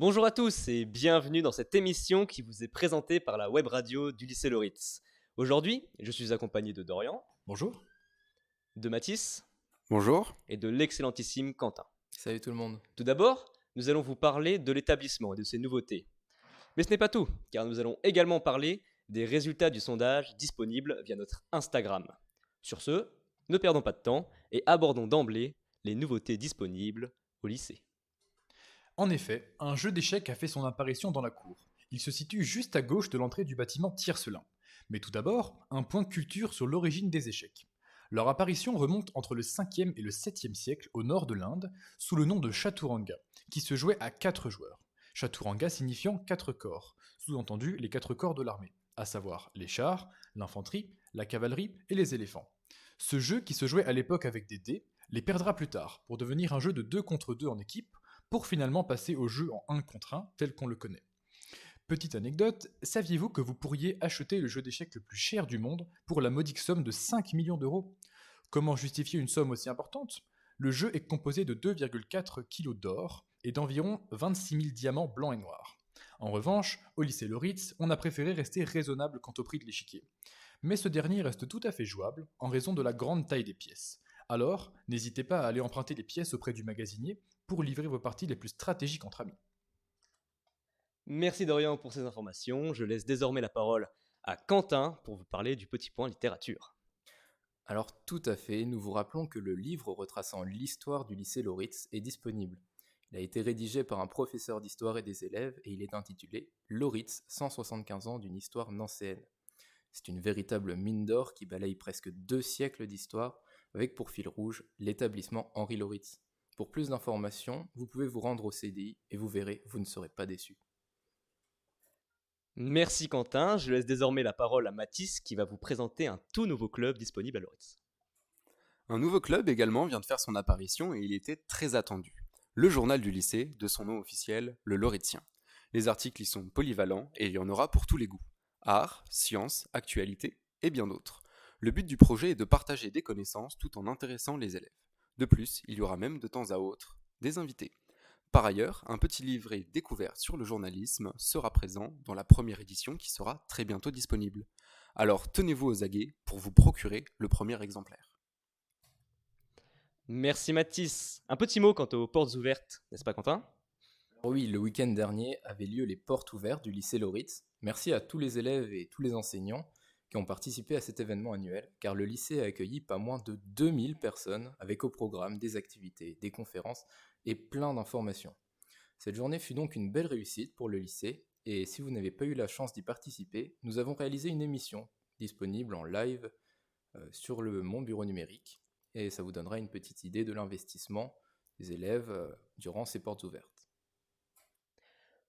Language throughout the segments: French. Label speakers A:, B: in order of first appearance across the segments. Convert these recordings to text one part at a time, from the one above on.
A: Bonjour à tous et bienvenue dans cette émission qui vous est présentée par la web radio du lycée Loritz. Aujourd'hui, je suis accompagné de Dorian,
B: Bonjour.
A: de Mathis
C: Bonjour.
A: et de l'excellentissime Quentin.
B: Salut tout le monde.
A: Tout d'abord, nous allons vous parler de l'établissement et de ses nouveautés. Mais ce n'est pas tout, car nous allons également parler des résultats du sondage disponibles via notre Instagram. Sur ce, ne perdons pas de temps et abordons d'emblée les nouveautés disponibles au lycée.
B: En effet, un jeu d'échecs a fait son apparition dans la cour. Il se situe juste à gauche de l'entrée du bâtiment Tiercelin. Mais tout d'abord, un point culture sur l'origine des échecs. Leur apparition remonte entre le 5e et le 7e siècle au nord de l'Inde, sous le nom de Chaturanga, qui se jouait à 4 joueurs. Chaturanga signifiant 4 corps, sous-entendu les 4 corps de l'armée, à savoir les chars, l'infanterie, la cavalerie et les éléphants. Ce jeu, qui se jouait à l'époque avec des dés, les perdra plus tard, pour devenir un jeu de 2 contre 2 en équipe, pour finalement passer au jeu en 1 contre 1 tel qu'on le connaît. Petite anecdote, saviez-vous que vous pourriez acheter le jeu d'échecs le plus cher du monde pour la modique somme de 5 millions d'euros ? Comment justifier une somme aussi importante ? Le jeu est composé de 2,4 kg d'or et d'environ 26 000 diamants blancs et noirs. En revanche, au lycée Loritz, on a préféré rester raisonnable quant au prix de l'échiquier. Mais ce dernier reste tout à fait jouable en raison de la grande taille des pièces. Alors, n'hésitez pas à aller emprunter les pièces auprès du magasinier pour livrer vos parties les plus stratégiques entre amis.
A: Merci Dorian pour ces informations. Je laisse désormais la parole à Quentin pour vous parler du petit point littérature.
D: Alors tout à fait, nous vous rappelons que le livre retraçant l'histoire du lycée Loritz est disponible. Il a été rédigé par un professeur d'histoire et des élèves et il est intitulé Loritz, 175 ans d'une histoire nancéenne. C'est une véritable mine d'or qui balaye presque 2 siècles d'histoire avec pour fil rouge l'établissement Henri Loritz. Pour plus d'informations, vous pouvez vous rendre au CDI et vous verrez, vous ne serez pas déçus.
A: Merci Quentin, je laisse désormais la parole à Mathis qui va vous présenter un tout nouveau club disponible à Loritz.
C: Un nouveau club également vient de faire son apparition et il était très attendu. Le journal du lycée, de son nom officiel, le Loritzien. Les articles y sont polyvalents et il y en aura pour tous les goûts. Art, sciences, actualité et bien d'autres. Le but du projet est de partager des connaissances tout en intéressant les élèves. De plus, il y aura même de temps à autre des invités. Par ailleurs, un petit livret découvert sur le journalisme sera présent dans la première édition qui sera très bientôt disponible. Alors tenez-vous aux aguets pour vous procurer le premier exemplaire.
A: Merci Mathis. Un petit mot quant aux portes ouvertes, n'est-ce pas Quentin ?
D: Oui, le week-end dernier avaient lieu les portes ouvertes du lycée Loritz. Merci à tous les élèves et tous les enseignants qui ont participé à cet événement annuel, car le lycée a accueilli pas moins de 2000 personnes avec au programme des activités, des conférences et plein d'informations. Cette journée fut donc une belle réussite pour le lycée, et si vous n'avez pas eu la chance d'y participer, nous avons réalisé une émission disponible en live sur mon bureau numérique, et ça vous donnera une petite idée de l'investissement des élèves durant ces portes ouvertes.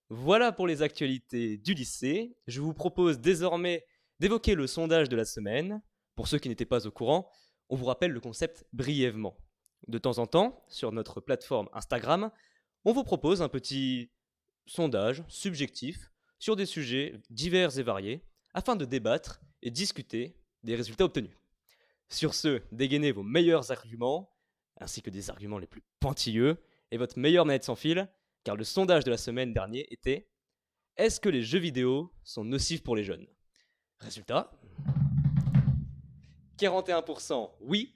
A: Voilà pour les actualités du lycée. Je vous propose désormais d'évoquer le sondage de la semaine. Pour ceux qui n'étaient pas au courant, on vous rappelle le concept brièvement. De temps en temps, sur notre plateforme Instagram, on vous propose un petit sondage subjectif sur des sujets divers et variés afin de débattre et discuter des résultats obtenus. Sur ce, dégainez vos meilleurs arguments, ainsi que des arguments les plus pointilleux, et votre meilleure manette sans fil, car le sondage de la semaine dernière était « Est-ce que les jeux vidéo sont nocifs pour les jeunes ?» Résultat 41% oui,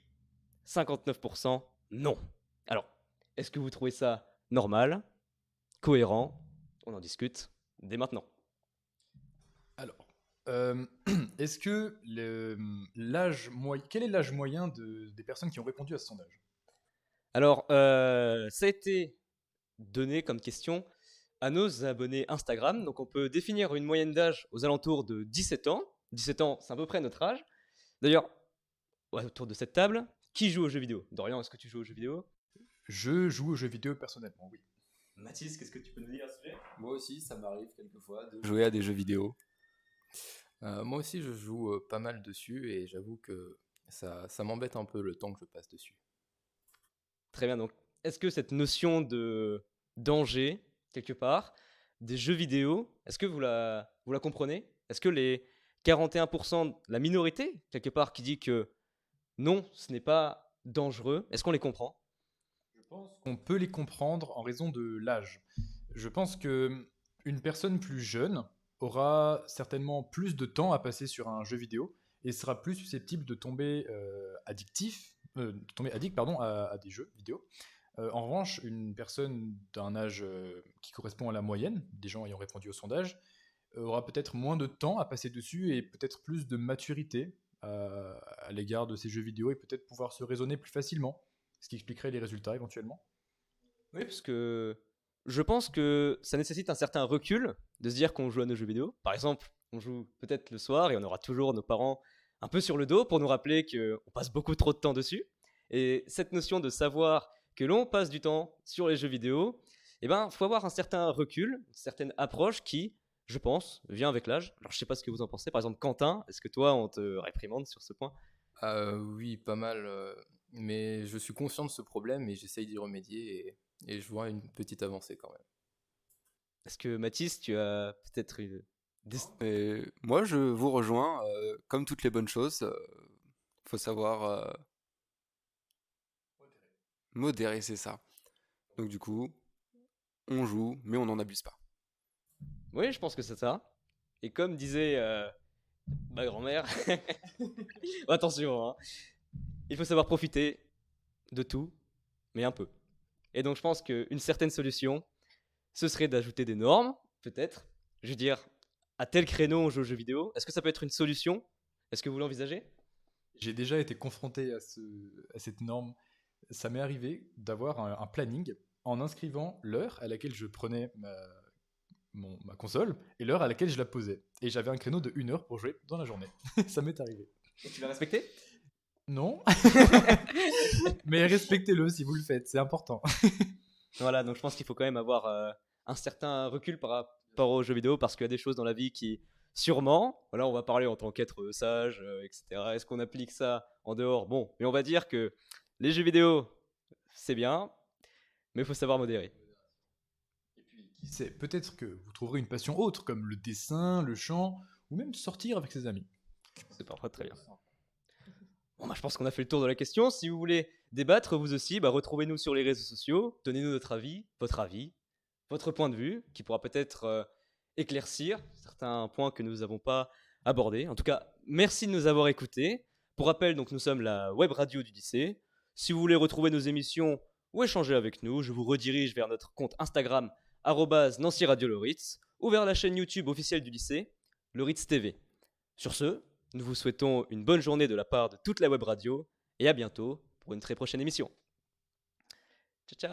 A: 59% non. Alors, est-ce que vous trouvez ça normal, cohérent ? On en discute dès maintenant.
B: Alors, est-ce que quel est l'âge moyen des personnes qui ont répondu à ce sondage ?
A: Alors, ça a été donné comme question à nos abonnés Instagram. Donc, on peut définir une moyenne d'âge aux alentours de 17 ans. 17 ans, c'est à peu près notre âge. D'ailleurs, autour de cette table, qui joue aux jeux vidéo ? Dorian, est-ce que tu joues aux jeux vidéo ?
B: Je joue aux jeux vidéo personnellement, oui.
A: Mathis, qu'est-ce que tu peux nous dire à ce sujet ?
C: Moi aussi, ça m'arrive quelquefois de jouer à des jeux vidéo.
D: Moi aussi, je joue pas mal dessus et j'avoue que ça m'embête un peu le temps que je passe dessus.
A: Très bien, donc est-ce que cette notion de danger, quelque part, des jeux vidéo, est-ce que vous la comprenez ? Est-ce que les 41%, la minorité, quelque part, qui dit que non, ce n'est pas dangereux, est-ce qu'on les comprend ?
B: Je pense qu'on peut les comprendre en raison de l'âge. Je pense que une personne plus jeune aura certainement plus de temps à passer sur un jeu vidéo et sera plus susceptible de tomber de tomber addict pardon, à des jeux vidéo. En revanche, une personne d'un âge qui correspond à la moyenne, des gens ayant répondu au sondage, aura peut-être moins de temps à passer dessus et peut-être plus de maturité à l'égard de ces jeux vidéo et peut-être pouvoir se raisonner plus facilement, ce qui expliquerait les résultats éventuellement.
A: Oui, parce que je pense que ça nécessite un certain recul de se dire qu'on joue à nos jeux vidéo. Par exemple, on joue peut-être le soir et on aura toujours nos parents un peu sur le dos pour nous rappeler qu'on passe beaucoup trop de temps dessus. Et cette notion de savoir que l'on passe du temps sur les jeux vidéo, eh ben, faut avoir un certain recul, une certaine approche qui, je pense, vient avec l'âge. Alors, je sais pas ce que vous en pensez. Par exemple, Quentin, est-ce que toi, on te réprimande sur ce point?
D: Oui, pas mal. Mais je suis conscient de ce problème et j'essaye d'y remédier et je vois une petite avancée quand même.
A: Est-ce que Mathis, tu as peut-être une...
C: Et moi, je vous rejoins. Comme toutes les bonnes choses, faut savoir modérer, c'est ça. Donc du coup, on joue, mais on n'en abuse pas.
A: Oui, je pense que c'est ça. Et comme disait ma grand-mère, attention, hein, il faut savoir profiter de tout, mais un peu. Et donc je pense qu'une certaine solution, ce serait d'ajouter des normes, peut-être. Je veux dire, à tel créneau on joue aux jeux vidéo. Est-ce que ça peut être une solution? Est-ce que vous l'envisagez?
B: J'ai déjà été confronté à cette norme. Ça m'est arrivé d'avoir un planning en inscrivant l'heure à laquelle je prenais ma console et l'heure à laquelle je la posais. Et j'avais un créneau de 1 heure pour jouer dans la journée. Ça m'est arrivé.
A: Et tu l'as respecté?
B: Non, mais respectez-le si vous le faites, c'est important.
A: Voilà, donc je pense qu'il faut quand même avoir un certain recul par rapport aux jeux vidéo parce qu'il y a des choses dans la vie qui, sûrement, voilà, on va parler en tant qu'être sage, etc. Est-ce qu'on applique ça en dehors? Bon, mais on va dire que les jeux vidéo, c'est bien, mais il faut savoir modérer.
B: Et puis, qui sait, peut-être que vous trouverez une passion autre, comme le dessin, le chant, ou même sortir avec ses amis.
A: C'est parfois très bien. Bon, bah, je pense qu'on a fait le tour de la question. Si vous voulez débattre, vous aussi, bah, retrouvez-nous sur les réseaux sociaux. Donnez-nous notre avis, votre point de vue, qui pourra peut-être éclaircir certains points que nous n'avons pas abordés. En tout cas, merci de nous avoir écoutés. Pour rappel, donc, nous sommes la web radio du lycée. Si vous voulez retrouver nos émissions ou échanger avec nous, je vous redirige vers notre compte Instagram @Nancy Radio Loritz ou vers la chaîne YouTube officielle du lycée, Loritz TV. Sur ce, nous vous souhaitons une bonne journée de la part de toute la web radio et à bientôt pour une très prochaine émission.